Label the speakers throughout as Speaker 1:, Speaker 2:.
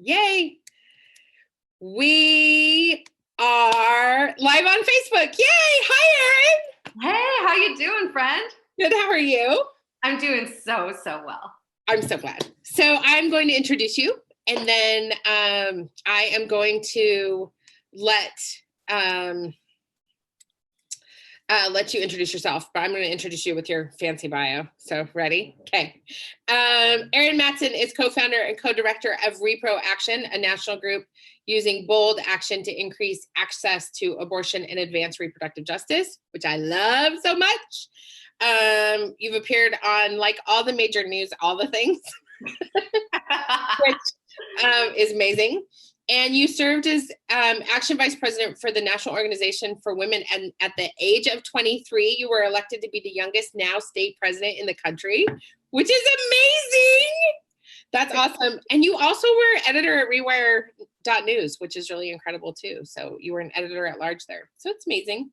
Speaker 1: Yay. We are live on Facebook. Yay. Hi, Erin.
Speaker 2: Hey, how you doing, friend?
Speaker 1: Good. How are you?
Speaker 2: I'm doing so well.
Speaker 1: I'm so glad. So I'm going to introduce you, and then I am going to let you introduce yourself, but I'm going to introduce you with your fancy bio. So ready? Okay. Erin Matson is co-founder and co-director of Repro Action, a national group using bold action to increase access to abortion and advance reproductive justice, which I love so much. You've appeared on like all the major news, all the things, which is amazing. And you served as Action Vice President for the National Organization for Women. And at the age of 23, you were elected to be the youngest now state president in the country, which is amazing. That's awesome. And you also were editor at Rewire.news, which is really incredible too. So you were an editor at large there. So it's amazing.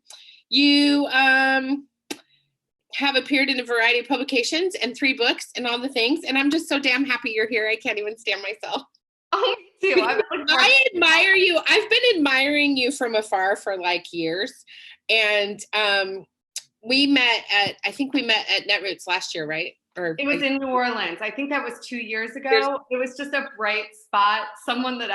Speaker 1: You have appeared in a variety of publications and 3 books and all the things. And I'm just so damn happy you're here. I can't even stand myself.
Speaker 2: Oh, me too.
Speaker 1: I admire you. I've been admiring you from afar for like years. And we met at Netroots last year, right?
Speaker 2: Or it was in New Orleans. I think that was 2 years ago. It was just a bright spot. Someone that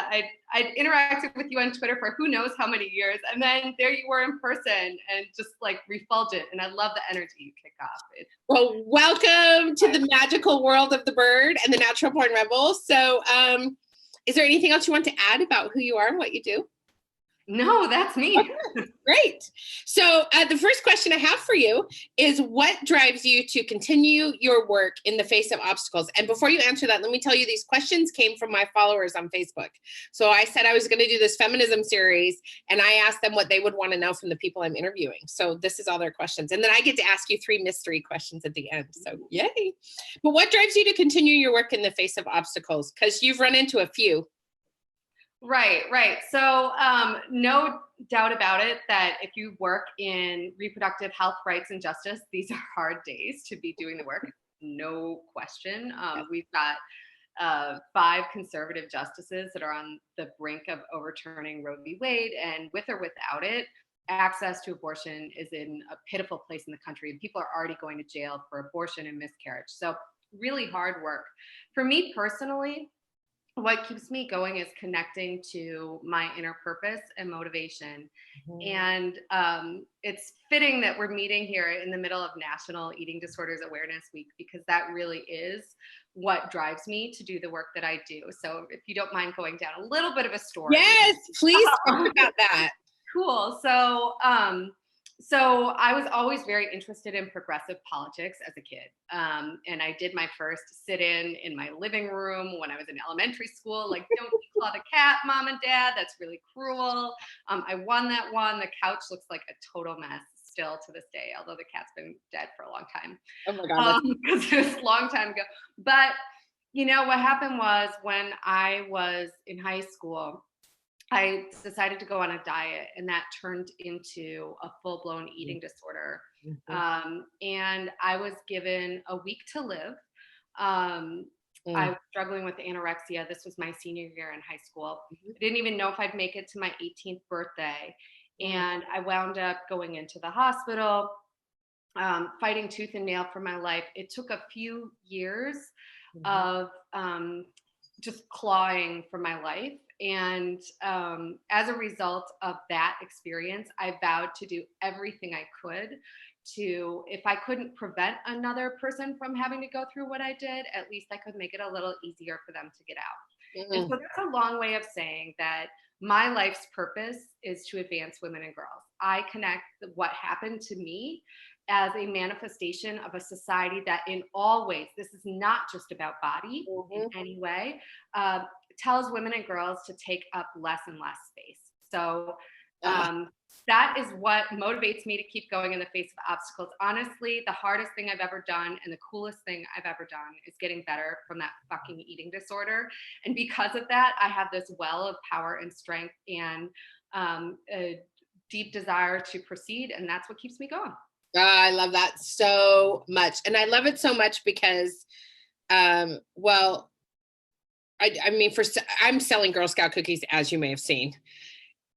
Speaker 2: I'd interacted with you on Twitter for who knows how many years. And then there you were in person and just like refulgent. And I love the energy you kick off.
Speaker 1: Well, welcome to the magical world of the bird and the natural born rebel. So is there anything else you want to add about who you are and what you do?
Speaker 2: No, that's me.
Speaker 1: Okay, great. So the first question I have for you is what drives you to continue your work in the face of obstacles? And before you answer that, let me tell you these questions came from my followers on Facebook. So I said I was going to do this feminism series, and I asked them what they would want to know from the people I'm interviewing. So this is all their questions. And then I get to ask you 3 mystery questions at the end. So yay. But what drives you to continue your work in the face of obstacles? Because you've run into a few.
Speaker 2: Right. So no doubt about it that if you work in reproductive health, rights, and justice, these are hard days to be doing the work. No question. We've got 5 conservative justices that are on the brink of overturning Roe v. Wade, and with or without it, access to abortion is in a pitiful place in the country, and people are already going to jail for abortion and miscarriage. So really hard work. For me personally, what keeps me going is connecting to my inner purpose and motivation. Mm-hmm. And it's fitting that we're meeting here in the middle of National Eating Disorders Awareness Week, because that really is what drives me to do the work that I do. So if you don't mind going down a little bit of a story.
Speaker 1: Yes, please talk about that.
Speaker 2: Cool. So I was always very interested in progressive politics as a kid. And I did my first sit-in my living room when I was in elementary school. Like, don't claw the cat, Mom and Dad. That's really cruel. I won that one. The couch looks like a total mess still to this day, although the cat's been dead for a long time.
Speaker 1: Oh my God.
Speaker 2: Because it was a long time ago. But, you know, what happened was when I was in high school, I decided to go on a diet, and that turned into a full-blown eating disorder. Mm-hmm. And I was given a week to live. I was struggling with anorexia. This was my senior year in high school. Mm-hmm. I didn't even know if I'd make it to my 18th birthday. And I wound up going into the hospital, fighting tooth and nail for my life. It took a few years of just clawing for my life. And as a result of that experience, I vowed to do everything I could to, if I couldn't prevent another person from having to go through what I did, at least I could make it a little easier for them to get out. Mm-hmm. And so that's a long way of saying that my life's purpose is to advance women and girls. I connect what happened to me as a manifestation of a society that in all ways, this is not just about body in any way, tells women and girls to take up less and less space. So that is what motivates me to keep going in the face of obstacles. Honestly, the hardest thing I've ever done and the coolest thing I've ever done is getting better from that fucking eating disorder. And because of that, I have this well of power and strength and a deep desire to proceed. And that's what keeps me going.
Speaker 1: I love that so much. And I love it so much because, well, I mean, I'm selling Girl Scout cookies, as you may have seen.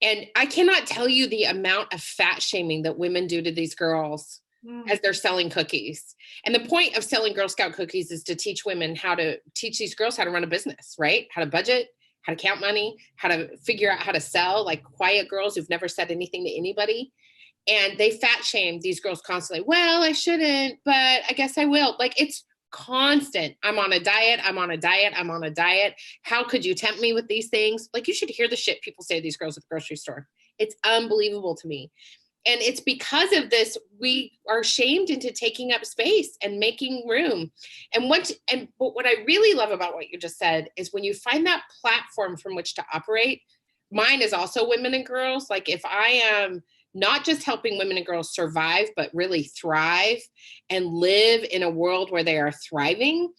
Speaker 1: And I cannot tell you the amount of fat shaming that women do to these girls as they're selling cookies. And the point of selling Girl Scout cookies is to teach these girls how to run a business, right? How to budget, how to count money, how to figure out how to sell, like quiet girls who've never said anything to anybody. And they fat shame these girls constantly. Well, I shouldn't, but I guess I will. Like, it's constant. I'm on a diet. I'm on a diet. I'm on a diet. How could you tempt me with these things? Like, you should hear the shit people say to these girls at the grocery store. It's unbelievable to me. And it's because of this, we are shamed into taking up space and making room. And what I really love about what you just said is when you find that platform from which to operate. Mine is also women and girls. Like, if I am not just helping women and girls survive, but really thrive and live in a world where they are thriving,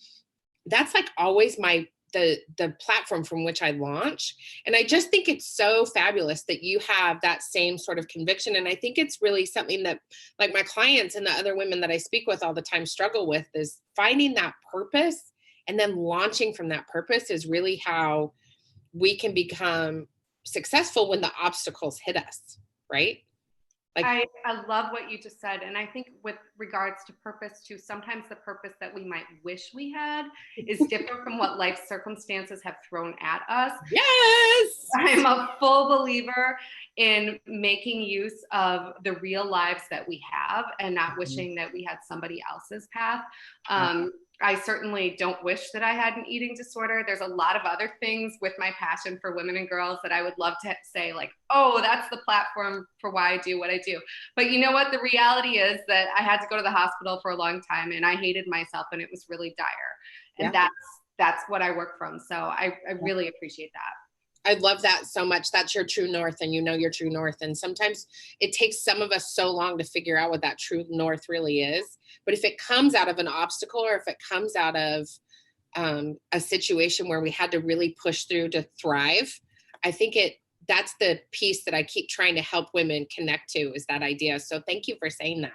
Speaker 1: that's like always the platform from which I launch. And I just think it's so fabulous that you have that same sort of conviction. And I think it's really something that, like, my clients and the other women that I speak with all the time struggle with, is finding that purpose, and then launching from that purpose is really how we can become successful when the obstacles hit us, right? Like,
Speaker 2: I love what you just said. And I think with regards to purpose too, sometimes the purpose that we might wish we had is different from what life circumstances have thrown at us.
Speaker 1: yes.
Speaker 2: I'm a full believer in making use of the real lives that we have and not wishing that we had somebody else's path. I certainly don't wish that I had an eating disorder. There's a lot of other things with my passion for women and girls that I would love to say, like, oh, that's the platform for why I do what I do. But you know what? The reality is that I had to go to the hospital for a long time, and I hated myself, and it was really dire. And that's what I work from. So I really appreciate that.
Speaker 1: I love that so much. That's your true north, and you know your true north. And sometimes it takes some of us so long to figure out what that true north really is. But if it comes out of an obstacle, or if it comes out of a situation where we had to really push through to thrive, I think that's the piece that I keep trying to help women connect to, is that idea. So thank you for saying that.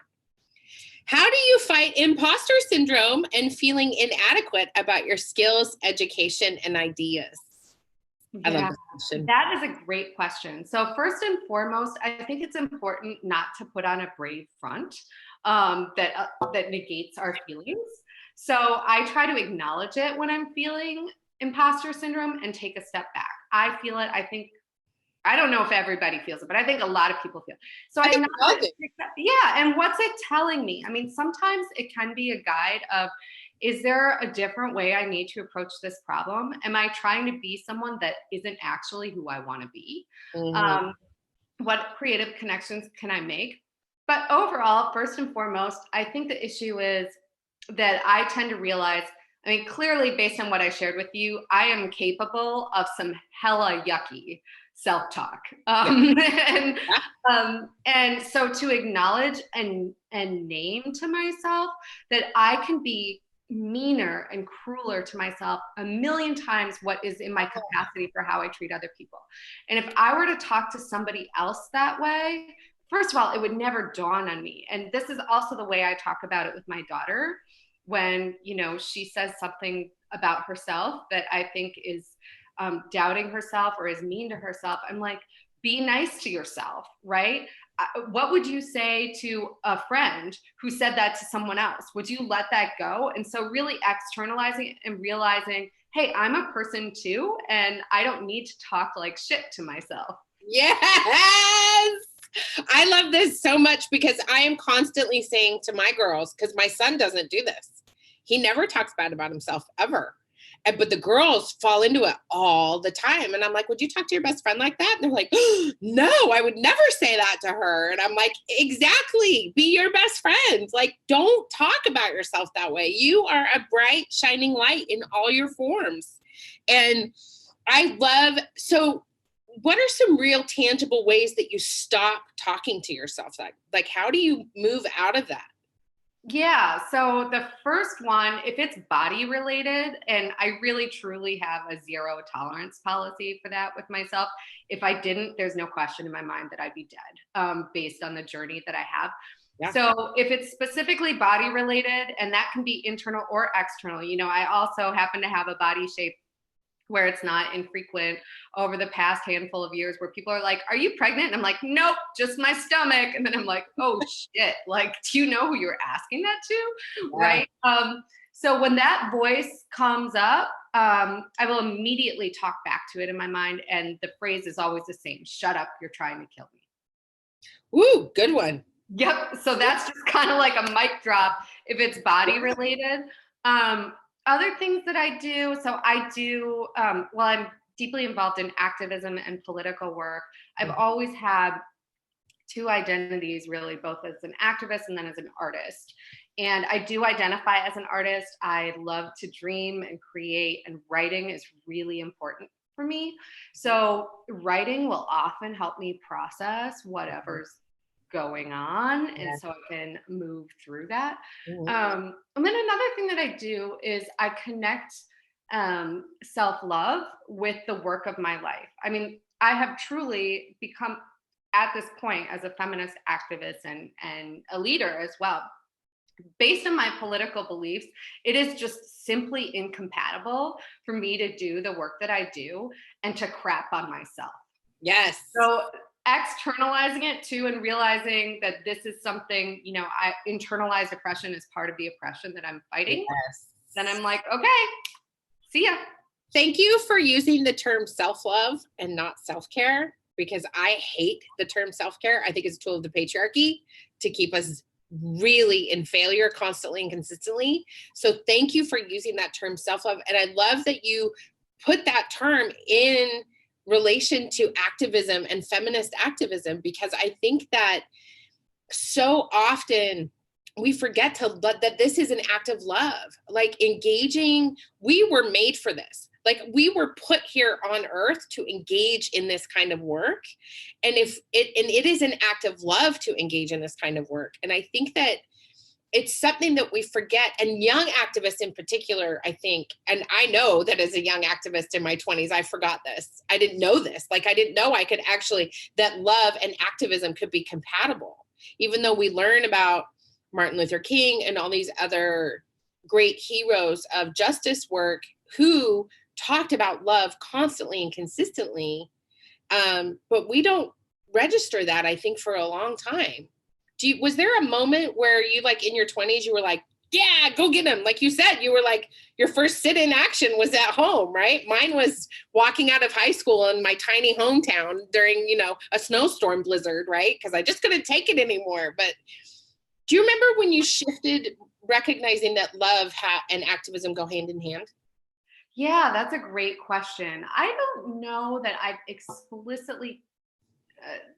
Speaker 1: How do you fight imposter syndrome and feeling inadequate about your skills, education, and ideas? I love this question.
Speaker 2: That is a great question. So first and foremost, I think it's important not to put on a brave front that negates our feelings. So I try to acknowledge it when I'm feeling imposter syndrome and take a step back. I feel it. I don't know if everybody feels it, but I think a lot of people feel it. So I acknowledge it. Yeah. And what's it telling me? I mean, sometimes it can be a guide of, is there a different way I need to approach this problem? Am I trying to be someone that isn't actually who I want to be? What creative connections can I make? But overall, first and foremost, I think the issue is that I tend to realize, I mean, clearly based on what I shared with you, I am capable of some hella yucky self-talk. And so to acknowledge and name to myself that I can be meaner and crueler to myself a million times what is in my capacity for how I treat other people. And if I were to talk to somebody else that way, first of all, it would never dawn on me. And this is also the way I talk about it with my daughter. When, she says something about herself that I think is doubting herself or is mean to herself, I'm like, be nice to yourself, right? What would you say to a friend who said that to someone else? Would you let that go? And so really externalizing it and realizing, hey, I'm a person too, and I don't need to talk like shit to myself.
Speaker 1: Yes! I love this so much, because I am constantly saying to my girls, because my son doesn't do this. He never talks bad about himself ever. But the girls fall into it all the time. And I'm like, would you talk to your best friend like that? And they're like, oh, no, I would never say that to her. And I'm like, exactly. Be your best friend. Like, don't talk about yourself that way. You are a bright, shining light in all your forms. And so what are some real tangible ways that you stop talking to yourself? Like, how do you move out of that?
Speaker 2: Yeah. So the first one, if it's body related, and I really truly have a zero tolerance policy for that with myself. If I didn't, there's no question in my mind that I'd be dead based on the journey that I have. Yeah. So if it's specifically body related, and that can be internal or external, I also happen to have a body shape where it's not infrequent over the past handful of years where people are like, are you pregnant? And I'm like, nope, just my stomach. And then I'm like, oh shit, like, do you know who you're asking that to? Yeah. Right. So when that voice comes up, I will immediately talk back to it in my mind. And the phrase is always the same: shut up, you're trying to kill me.
Speaker 1: Woo, good one.
Speaker 2: Yep. So that's just kind of like a mic drop if it's body related. Other things that I do, so I do, well, I'm deeply involved in activism and political work. I've always had two identities, really, both as an activist and then as an artist. And I do identify as an artist. I love to dream and create, and writing is really important for me. So writing will often help me process whatever's going on, and so I can move through that. And then another thing that I do is I connect self-love with the work of my life. I mean, I have truly become, at this point, as a feminist activist and a leader as well, based on my political beliefs, it is just simply incompatible for me to do the work that I do and to crap on myself.
Speaker 1: Yes.
Speaker 2: So externalizing it too, and realizing that this is something, you know, I internalized oppression is part of the oppression that I'm fighting.
Speaker 1: Yes.
Speaker 2: Then I'm like, okay, see ya.
Speaker 1: Thank you for using the term self-love and not self-care, because I hate the term self-care. I think it's a tool of the patriarchy to keep us really in failure constantly and consistently. So thank you for using that term self-love. And I love that you put that term in relation to activism and feminist activism, because I think that so often we forget that this is an act of love, like engaging. We were made for this. Like, we were put here on earth to engage in this kind of work. And it is an act of love to engage in this kind of work. And I think that it's something that we forget, and young activists in particular, I think, and I know that as a young activist in my 20s, I forgot this. I didn't know this. Like, I didn't know I could actually, that love and activism could be compatible, even though we learn about Martin Luther King and all these other great heroes of justice work who talked about love constantly and consistently. But we don't register that, I think, for a long time. Was there a moment where you, like, in your 20s, you were like, yeah, go get him? Like you said, you were like, your first sit-in action was at home, right? Mine was walking out of high school in my tiny hometown during, you know, a snowstorm blizzard, right? Because I just couldn't take it anymore. But do you remember when you shifted, recognizing that love and activism go hand in hand?
Speaker 2: Yeah, that's a great question. I don't know that I've explicitly,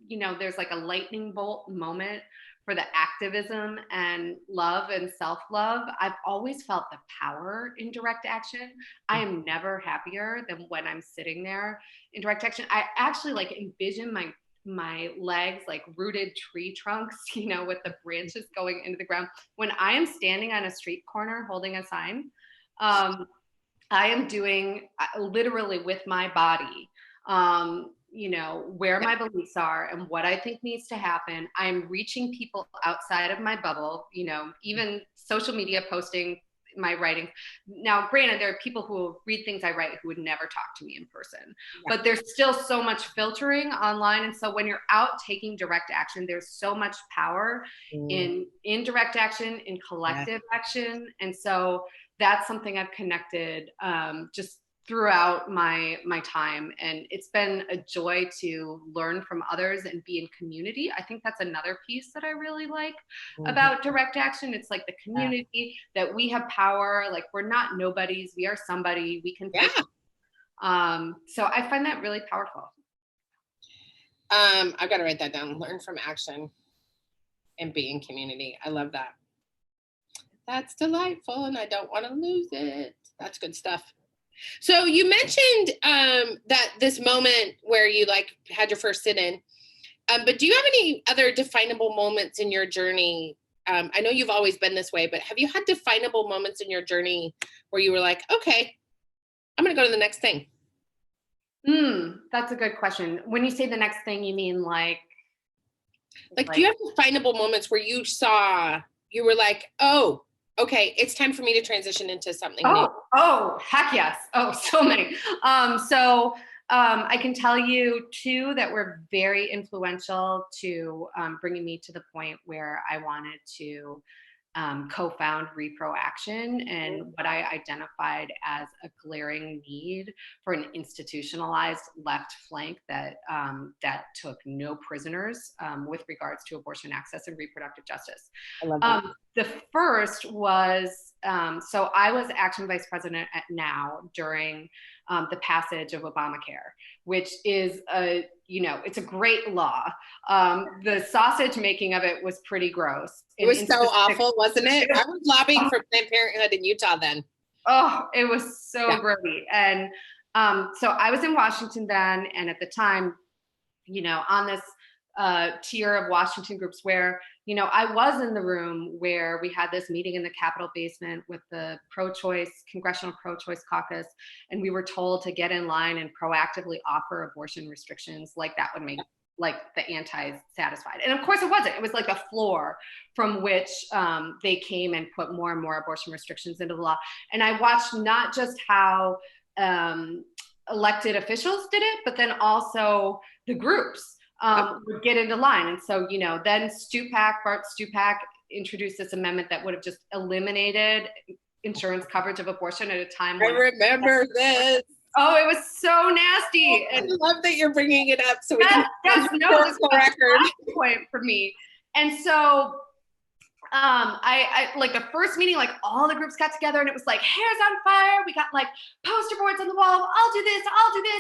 Speaker 2: you know, there's like a lightning bolt moment for the activism and love and self-love. I've always felt the power in direct action. I am never happier than when I'm sitting there in direct action. I actually like envision my legs like rooted tree trunks, you know, with the branches going into the ground. When I am standing on a street corner holding a sign, I am doing literally with my body, you know, where my beliefs are and what I think needs to happen. I'm reaching people outside of my bubble, you know, even social media posting my writing. Now, granted, there are people who read things I write who would never talk to me in person, but there's still so much filtering online. And so when you're out taking direct action, there's so much power in direct action, in collective action. And so that's something I've connected just throughout my time. And it's been a joy to learn from others and be in community. I think that's another piece that I really like about direct action. It's like the community, that we have power. Like, we're not nobodies, we are somebody. We can so I find that really powerful.
Speaker 1: I've got to write that down. Learn from action and be in community. I love that. That's delightful, and I don't want to lose it. That's good stuff. So you mentioned that this moment where you like had your first sit-in, but do you have any other definable moments in your journey? I know you've always been this way, but have you had definable moments in your journey where you were like, okay, I'm going to go to the next thing?
Speaker 2: That's a good question. When you say the next thing, you mean like do you have definable moments where you were like, oh,
Speaker 1: Okay, it's time for me to transition into something new.
Speaker 2: Oh, heck yes. Oh, so many. I can tell you two that were very influential to bringing me to the point where I wanted to co-found Repro Action, and what I identified as a glaring need for an institutionalized left flank that took no prisoners with regards to abortion access and reproductive justice.
Speaker 1: I love that.
Speaker 2: The first was, so I was Action Vice President at Now during the passage of Obamacare, which is it's a great law. The sausage making of it was pretty gross.
Speaker 1: It was so awful, wasn't it? I was lobbying for Planned Parenthood in Utah then.
Speaker 2: Oh, it was so grody. And so I was in Washington then, and at the time, on this tier of Washington groups where, I was in the room where we had this meeting in the Capitol basement with the Congressional Pro-Choice Caucus, and we were told to get in line and proactively offer abortion restrictions like that would make the antis satisfied. And of course it wasn't. It was like a floor from which they came and put more and more abortion restrictions into the law. And I watched not just how elected officials did it, but then also the groups would get into line. And so, then Bart Stupak introduced this amendment that would have just eliminated insurance coverage of abortion at a time when—
Speaker 1: I remember this.
Speaker 2: Oh, it was so nasty.
Speaker 1: I love that you're bringing it up so we
Speaker 2: that's
Speaker 1: the record
Speaker 2: point for me. And so I like the first meeting, like all the groups got together and it was like hair's on fire. We got like poster boards on the wall. I'll do this.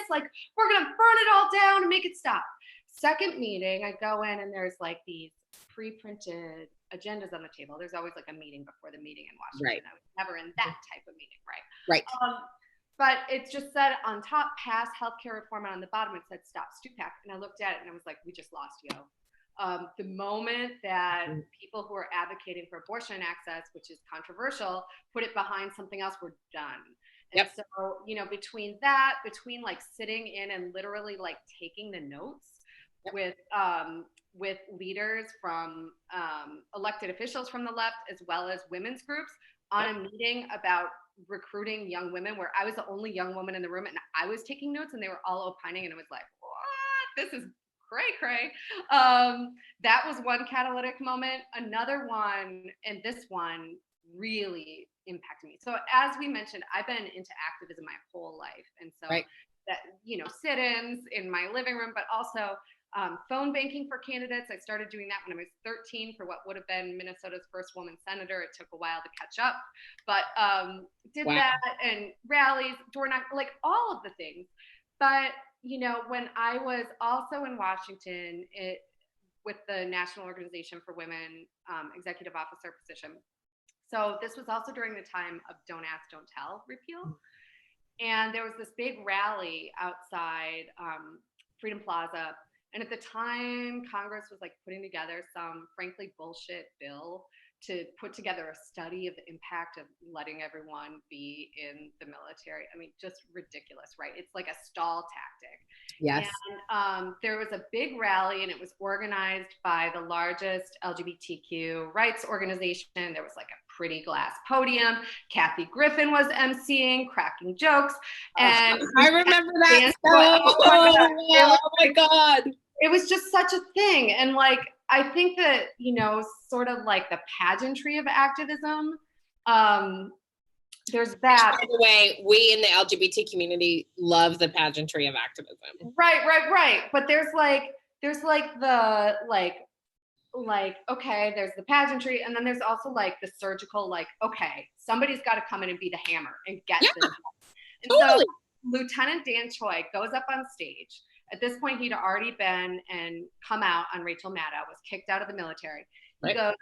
Speaker 2: Like, we're going to burn it all down and make it stop. Second meeting, I go in and there's like these pre-printed agendas on the table. There's always like a meeting before the meeting in Washington.
Speaker 1: Right.
Speaker 2: I was never in that type of meeting, right?
Speaker 1: Right.
Speaker 2: But it just said on top, pass healthcare reform, and on the bottom it said stop Stupak. And I looked at it and I was like, we just lost you. The moment that people who are advocating for abortion access, which is controversial, put it behind something else, we're done. And so, between like sitting in and literally like taking the notes with leaders from elected officials from the left, as well as women's groups, on a meeting about recruiting young women, where I was the only young woman in the room and I was taking notes and they were all opining, and it was like, what? This is cray. That was one catalytic moment. Another one, and this one really impacted me. So as we mentioned, I've been into activism my whole life. And so that, sit-ins in my living room, but also phone banking for candidates. I started doing that when I was 13 for what would have been Minnesota's first woman senator. It took a while to catch up, but did that, and rallies, door knock, like all of the things. But, when I was also in Washington with the National Organization for Women executive officer position. So this was also during the time of Don't Ask, Don't Tell repeal. And there was this big rally outside Freedom Plaza. And at the time, Congress was like putting together some frankly bullshit bill to put together a study of the impact of letting everyone be in the military. I mean, just ridiculous, right? It's like a stall tactic.
Speaker 1: Yes.
Speaker 2: And there was a big rally, and it was organized by the largest LGBTQ rights organization. There was like a pretty glass podium. Kathy Griffin was emceeing, cracking jokes. And
Speaker 1: I remember that. Oh my God.
Speaker 2: It was just such a thing. And like, I think that, sort of like the pageantry of activism, there's that.
Speaker 1: By the way, we in the LGBT community love the pageantry of activism.
Speaker 2: Right. But there's okay, there's the pageantry, and then there's also like the surgical, like, okay, somebody's got to come in and be the hammer and get this done. And so Lieutenant Dan Choi goes up on stage. At this point, he'd already been and come out on Rachel Maddow, was kicked out of the military. He goes,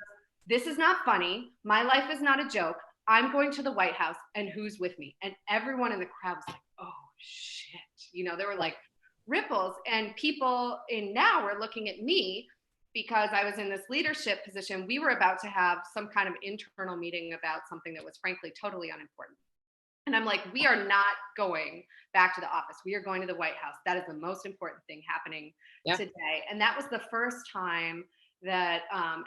Speaker 2: "This is not funny. My life is not a joke. I'm going to the White House, and who's with me?" And everyone in the crowd was like, oh, shit. There were like ripples, and people in Now were looking at me because I was in this leadership position. We were about to have some kind of internal meeting about something that was frankly totally unimportant. And I'm like, we are not going back to the office. We are going to the White House. That is the most important thing happening today. And that was the first time that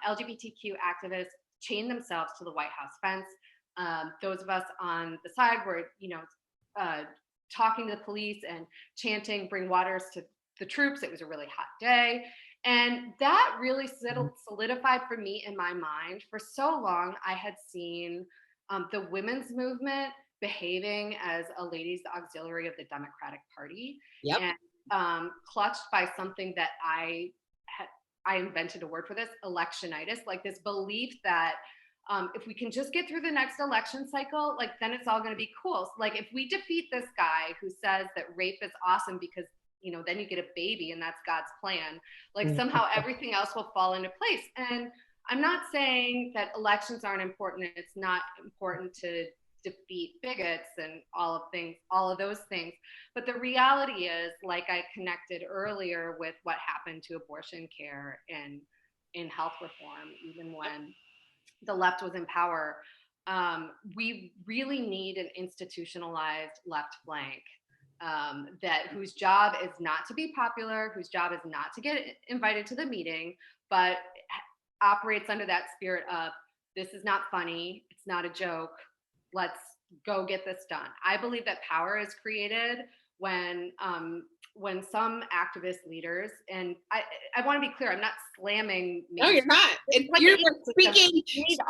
Speaker 2: LGBTQ activists chained themselves to the White House fence. Those of us on the side were, talking to the police and chanting, "Bring waters to the troops." It was a really hot day. And that really solidified for me in my mind. For so long, I had seen the women's movement behaving as a ladies' auxiliary of the Democratic Party,
Speaker 1: Yep.
Speaker 2: and clutched by something that I invented a word for this, electionitis, like this belief that if we can just get through the next election cycle, like then it's all going to be cool. So, like if we defeat this guy who says that rape is awesome because then you get a baby and that's God's plan, like somehow everything else will fall into place. And I'm not saying that elections aren't important. It's not important to defeat bigots and all of those things. But the reality is, like I connected earlier with what happened to abortion care and in health reform, even when the left was in power, we really need an institutionalized left flank whose job is not to be popular, whose job is not to get invited to the meeting, but operates under that spirit of, this is not funny, it's not a joke, let's go get this done. I believe that power is created when some activist leaders, and I want to be clear, I'm not slamming me.
Speaker 1: No, you're not. You're speaking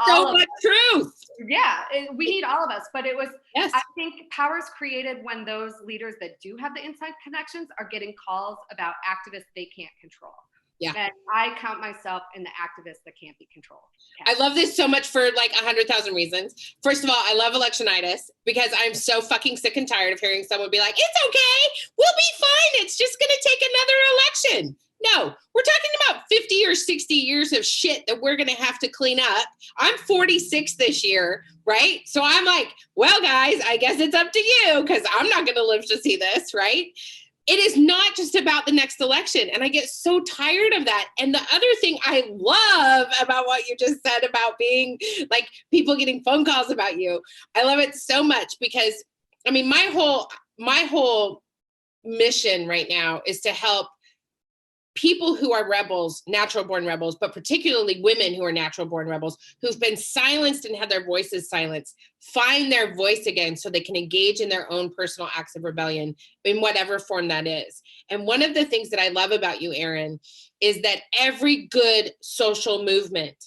Speaker 1: so much truth.
Speaker 2: Yeah, we need all of us. But it was,
Speaker 1: yes.
Speaker 2: I think power is created when those leaders that do have the inside connections are getting calls about activists they can't control.
Speaker 1: Yeah.
Speaker 2: And I count myself in the activists that can't be controlled.
Speaker 1: I love this so much for like 100,000 reasons. First of all, I love electionitis because I'm so fucking sick and tired of hearing someone be like, it's okay, we'll be fine, it's just gonna take another election. No, we're talking about 50 or 60 years of shit that we're gonna have to clean up. I'm 46 this year, right? So I'm like, well, guys, I guess it's up to you because I'm not gonna live to see this, right? It is not just about the next election. And I get so tired of that. And the other thing I love about what you just said about being like people getting phone calls about you, I love it so much because I mean, my whole mission right now is to help people who are rebels, natural born rebels, but particularly women who are natural born rebels, who've been silenced and had their voices silenced, find their voice again so they can engage in their own personal acts of rebellion in whatever form that is. And one of the things that I love about you, Erin, is that every good social movement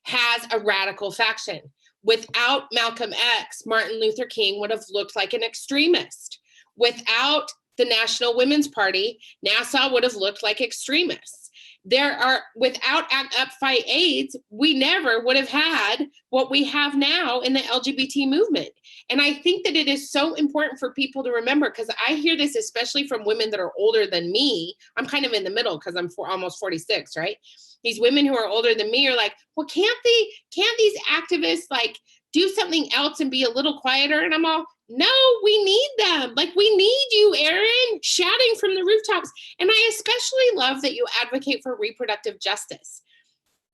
Speaker 1: has a radical faction. Without Malcolm X, Martin Luther King would have looked like an extremist. Without the National Women's Party, NASA would have looked like extremists. Without Act Up, Fight AIDS, we never would have had what we have now in the LGBT movement. And I think that it is so important for people to remember, because I hear this especially from women that are older than me. I'm kind of in the middle because I'm almost 46, right? These women who are older than me are like, well, can't these activists like do something else and be a little quieter? And I'm all, no, we need them. Like, we need you, Erin, shouting from the rooftops. And I especially love that you advocate for reproductive justice,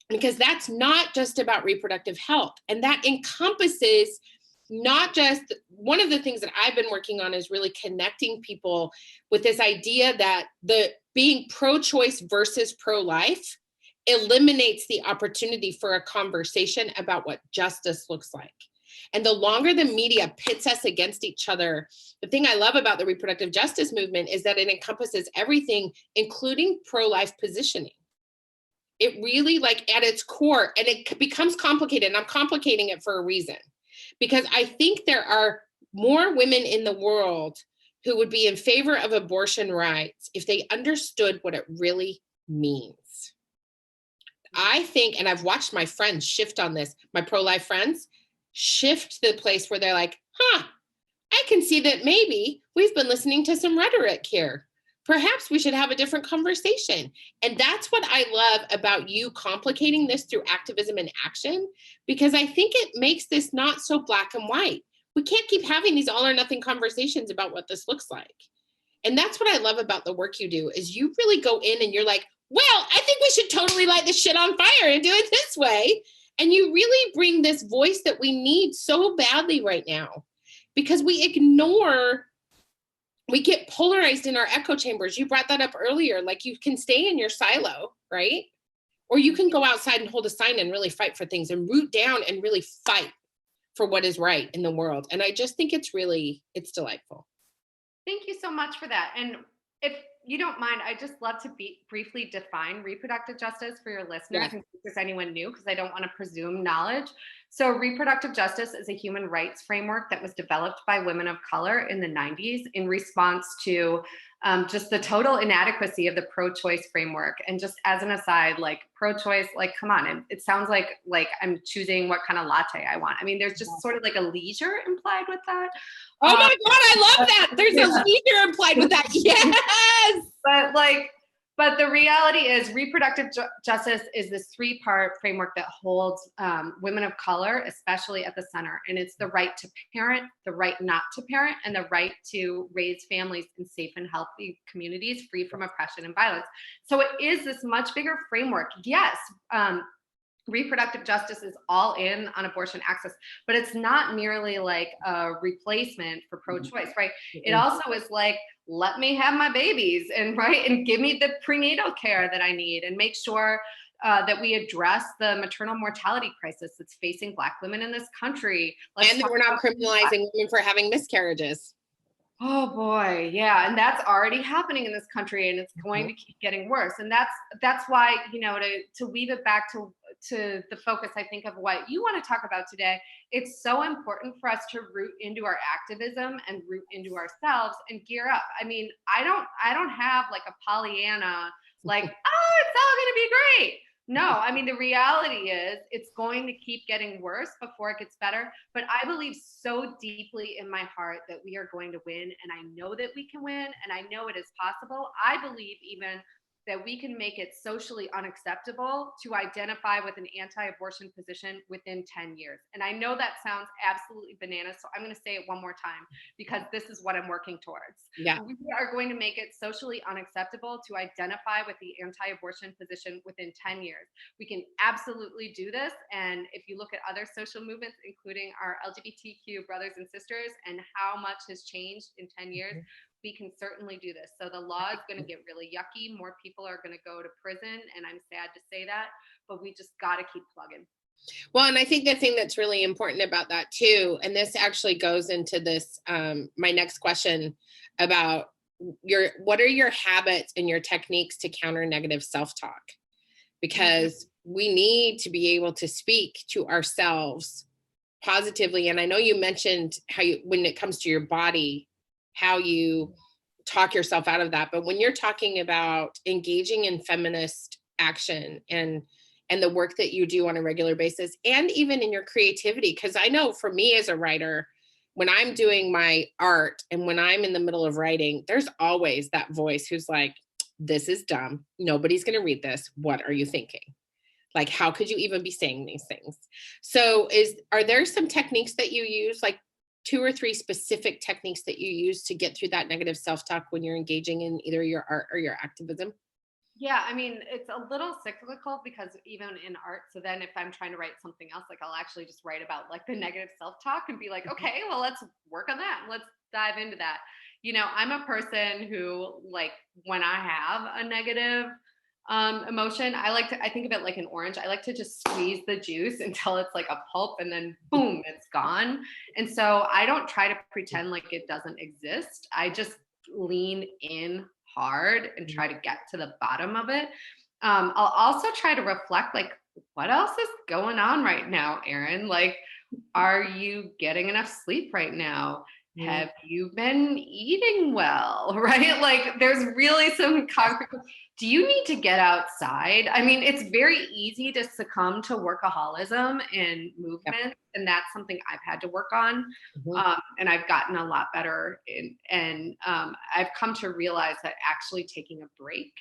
Speaker 1: because that's not just about reproductive health. And that encompasses not just, one of the things that I've been working on is really connecting people with this idea that the being pro-choice versus pro-life eliminates the opportunity for a conversation about what justice looks like. And the longer the media pits us against each other, the thing I love about the reproductive justice movement is that it encompasses everything, including pro-life positioning. It really, like, at its core, and it becomes complicated, and I'm complicating it for a reason, because I think there are more women in the world who would be in favor of abortion rights if they understood what it really means. I think, and I've watched my friends shift on this, my pro-life friends, shift to the place where they're like, I can see that maybe we've been listening to some rhetoric here. Perhaps we should have a different conversation. And that's what I love about you complicating this through activism and action, because I think it makes this not so black and white. We can't keep having these all or nothing conversations about what this looks like. And that's what I love about the work you do, is you really go in and you're like, well, I think we should totally light this shit on fire and do it this way. And you really bring this voice that we need so badly right now, because we get polarized in our echo chambers. You brought that up earlier. Like, you can stay in your silo, right? Or you can go outside and hold a sign and really fight for things and root down and really fight for what is right in the world. And I just think it's delightful.
Speaker 2: Thank you so much for that. And if you don't mind, I just love to briefly define reproductive justice for your listeners, in case there's anyone new, because I don't want to presume knowledge. So reproductive justice is a human rights framework that was developed by women of color in the 90s in response to just the total inadequacy of the pro-choice framework. And just as an aside, like pro-choice, like, come on, it sounds like I'm choosing what kind of latte I want. I mean, there's just sort of like a leisure implied with that.
Speaker 1: Oh my God, I love that. There's a leader implied with that. Yes.
Speaker 2: But the reality is reproductive justice is this three-part framework that holds women of color, especially at the center. And it's the right to parent, the right not to parent, and the right to raise families in safe and healthy communities free from oppression and violence. So it is this much bigger framework. Yes, reproductive justice is all in on abortion access, but it's not merely like a replacement for pro-choice, right? It also is like, let me have my babies and give me the prenatal care that I need, and make sure that we address the maternal mortality crisis that's facing Black women in this country.
Speaker 1: And that we're not criminalizing women for having miscarriages.
Speaker 2: Oh boy, yeah, and that's already happening in this country, and it's going to keep getting worse. And that's why, to weave it back to the focus, I think, of what you want to talk about today, it's so important for us to root into our activism and root into ourselves and gear up. I mean, I don't have like a Pollyanna, like, oh, it's all going to be great. No, I mean, the reality is it's going to keep getting worse before it gets better. But I believe so deeply in my heart that we are going to win. And I know that we can win. And I know it is possible. I believe even that we can make it socially unacceptable to identify with an anti-abortion position within 10 years. And I know that sounds absolutely bananas, so I'm going to say it one more time because this is what I'm working towards.
Speaker 1: Yeah.
Speaker 2: We are going to make it socially unacceptable to identify with the anti-abortion position within 10 years. We can absolutely do this. And if you look at other social movements, including our LGBTQ brothers and sisters, and how much has changed in 10 years, we can certainly do this. So the law is going to get really yucky. More people are going to go to prison. And I'm sad to say that, but we just got to keep plugging.
Speaker 1: Well, and I think the thing that's really important about that too, and this actually goes into this, my next question about what are your habits and your techniques to counter negative self-talk? Because we need to be able to speak to ourselves positively. And I know you mentioned how when it comes to your body, how you talk yourself out of that. But when you're talking about engaging in feminist action and the work that you do on a regular basis, and even in your creativity, because I know for me as a writer, when I'm doing my art and when I'm in the middle of writing, there's always that voice who's like, this is dumb. Nobody's going to read this. What are you thinking? Like, how could you even be saying these things? So are there some techniques that you use, like 2 or 3 specific techniques that you use to get through that negative self-talk when you're engaging in either your art or your activism?
Speaker 2: Yeah, I mean, it's a little cyclical because even in art, so then if I'm trying to write something else, like I'll actually just write about like the negative self-talk and be like, okay, well, let's work on that. Let's dive into that. I'm a person who, like, when I have a negative emotion, I think of it like an orange. I like to just squeeze the juice until it's like a pulp and then boom, it's gone. And so I don't try to pretend like it doesn't exist. I just lean in hard and try to get to the bottom of it. I'll also try to reflect, like, what else is going on right now, Erin? Like, are you getting enough sleep right now? Have you been eating well, right? Like, there's really some concrete. Do you need to get outside? I mean, it's very easy to succumb to workaholism and movement, and that's something I've had to work on. And I've gotten a lot better. And I've come to realize that actually taking a break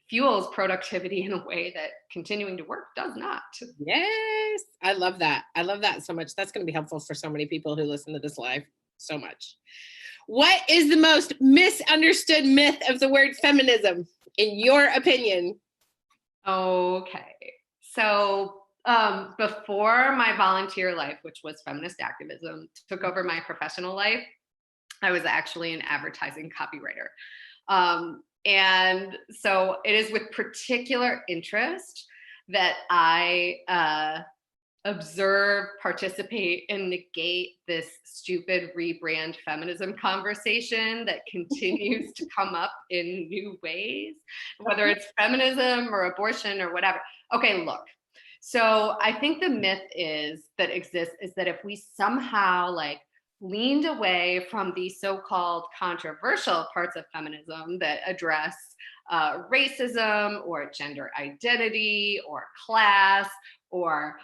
Speaker 2: fuels productivity in a way that continuing to work does not.
Speaker 1: Yes, I love that. I love that so much. That's going to be helpful for so many people who listen to this live so much. What is the most misunderstood myth of the word feminism, in your opinion?
Speaker 2: Okay, so before my volunteer life, which was feminist activism, took over my professional life, I was actually an advertising copywriter. And so it is with particular interest that I observe, participate, and negate this stupid rebrand feminism conversation that continues to come up in new ways, whether it's feminism or abortion or whatever. Okay, look. So I think the myth that exists is that if we somehow like leaned away from the so-called controversial parts of feminism that address racism or gender identity or class or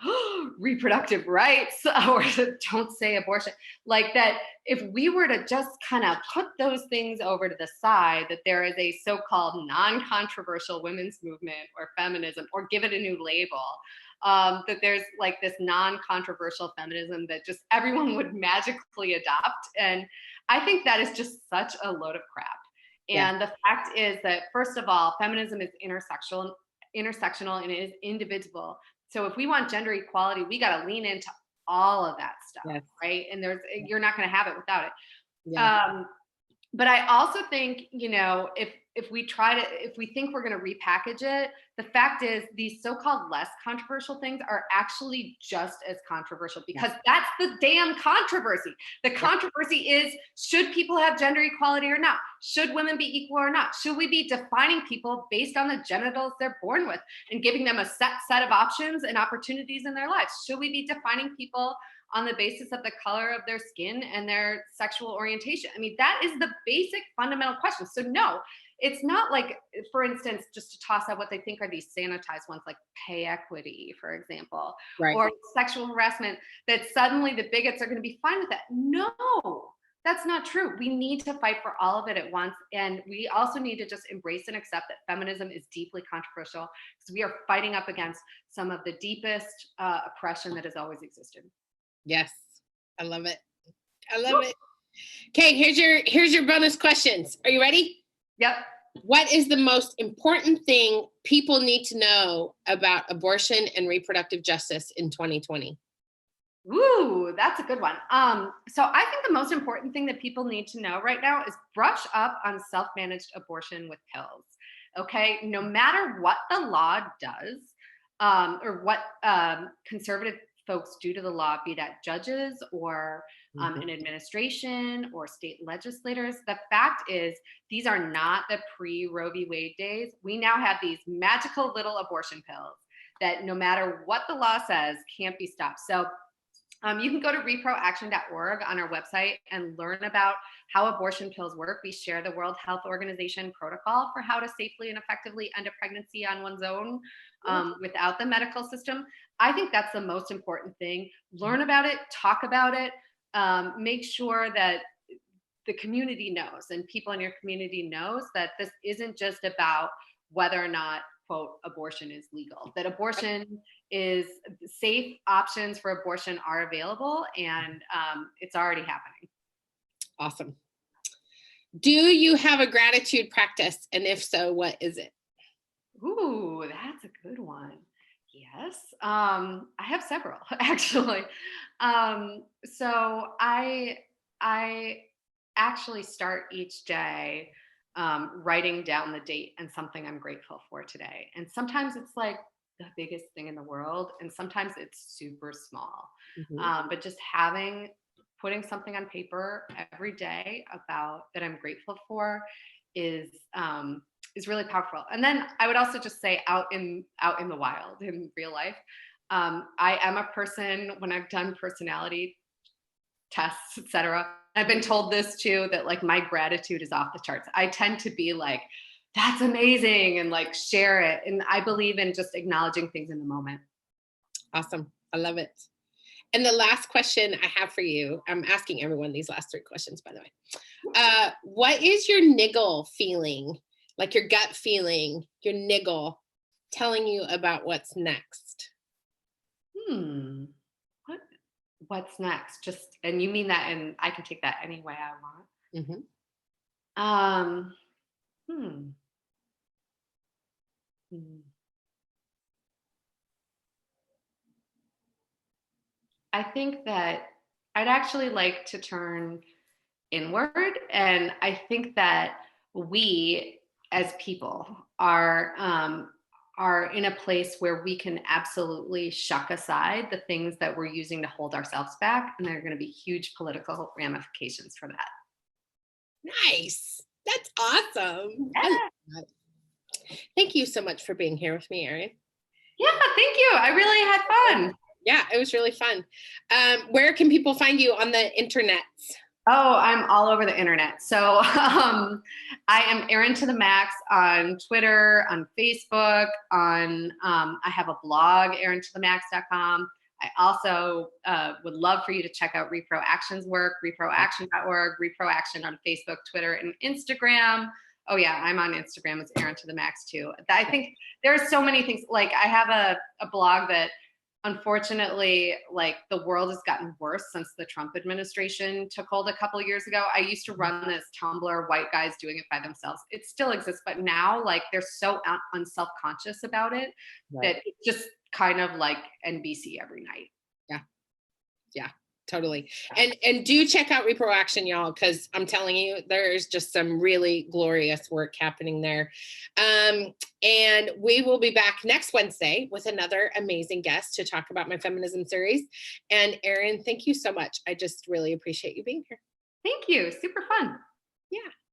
Speaker 2: reproductive rights or don't say abortion, like that, if we were to just kind of put those things over to the side, that there is a so-called non-controversial women's movement or feminism, or give it a new label, that there's like this non-controversial feminism that just everyone would magically adopt. And I think that is just such a load of crap. And the fact is that, first of all, feminism is intersectional and it is indivisible. So if we want gender equality, we got to lean into all of that stuff, right? And you're not going to have it without it. Yeah. But I also think, you know, if we think we're going to repackage it, the fact is these so-called less controversial things are actually just as controversial, because that's the damn controversy. The controversy is, should people have gender equality or not? Should women be equal or not? Should we be defining people based on the genitals they're born with and giving them a set of options and opportunities in their lives? Should we be defining people on the basis of the color of their skin and their sexual orientation? I mean, that is the basic fundamental question. So no, it's not like, for instance, just to toss out what they think are these sanitized ones, like pay equity, for example, or sexual harassment, that suddenly the bigots are going to be fine with that. No, that's not true. We need to fight for all of it at once. And we also need to just embrace and accept that feminism is deeply controversial, because we are fighting up against some of the deepest oppression that has always existed.
Speaker 1: Yes, I love it. I love it. Okay, here's your bonus questions. Are you ready?
Speaker 2: Yep.
Speaker 1: What is the most important thing people need to know about abortion and reproductive justice in 2020?
Speaker 2: Ooh, that's a good one. So I think the most important thing that people need to know right now is brush up on self-managed abortion with pills. Okay, no matter what the law does, or what conservative folks do to the law, be that judges or an administration or state legislators, the fact is these are not the pre-Roe v. Wade days. We now have these magical little abortion pills that no matter what the law says can't be stopped. So you can go to reproaction.org on our website and learn about how abortion pills work. We share the World Health Organization protocol for how to safely and effectively end a pregnancy on one's own without the medical system. I think that's the most important thing. Learn about it, talk about it, make sure that the community knows and people in your community knows that this isn't just about whether or not, quote, abortion is legal, that abortion is safe, options for abortion are available, and it's already happening.
Speaker 1: Awesome. Do you have a gratitude practice? And if so, what is it?
Speaker 2: Ooh, that's a good one. Yes. I have several, actually. So I actually start each day writing down the date and something I'm grateful for today. And sometimes it's like the biggest thing in the world, and sometimes it's super small. But just putting something on paper every day about that I'm grateful for is really powerful. And then I would also just say out in the wild, in real life, I am a person, when I've done personality tests, etc., I've been told this too, that like my gratitude is off the charts. I tend to be like, that's amazing, and like share it. And I believe in just acknowledging things in the moment.
Speaker 1: Awesome. I love it. And the last question I have for you, I'm asking everyone these last 3 questions, by the way. What is your niggle feeling, like your gut feeling, your niggle telling you about what's next?
Speaker 2: What's next? Just, and you mean that, and I can take that any way I want. I think that I'd actually like to turn inward, and I think that we as people are in a place where we can absolutely shuck aside the things that we're using to hold ourselves back, and there are going to be huge political ramifications for that.
Speaker 1: Nice. That's awesome.
Speaker 2: Yeah.
Speaker 1: I love that. Thank you so much for being here with me, Erin.
Speaker 2: Yeah, thank you. I really had fun.
Speaker 1: Yeah, it was really fun. Where can people find you on the internet?
Speaker 2: Oh, I'm all over the internet. So I am Erin to the Max on Twitter, on Facebook, on I have a blog, erintothemax.com. I also would love for you to check out Repro Action's work, reproaction.org, Repro Action on Facebook, Twitter, and Instagram. Oh yeah, I'm on Instagram as Erin to the Max too. I think there's so many things. Like I have a blog that unfortunately, like the world has gotten worse since the Trump administration took hold a couple of years ago. I used to run this Tumblr, white guys doing it by themselves. It still exists, but now like they're so unself-conscious about it that it's just kind of like NBC every night.
Speaker 1: Yeah. Yeah. Totally. And do check out Repro Action, y'all, because I'm telling you, there's just some really glorious work happening there. And we will be back next Wednesday with another amazing guest to talk about my feminism series. And Erin, thank you so much. I just really appreciate you being here.
Speaker 2: Thank you. Super fun.
Speaker 1: Yeah.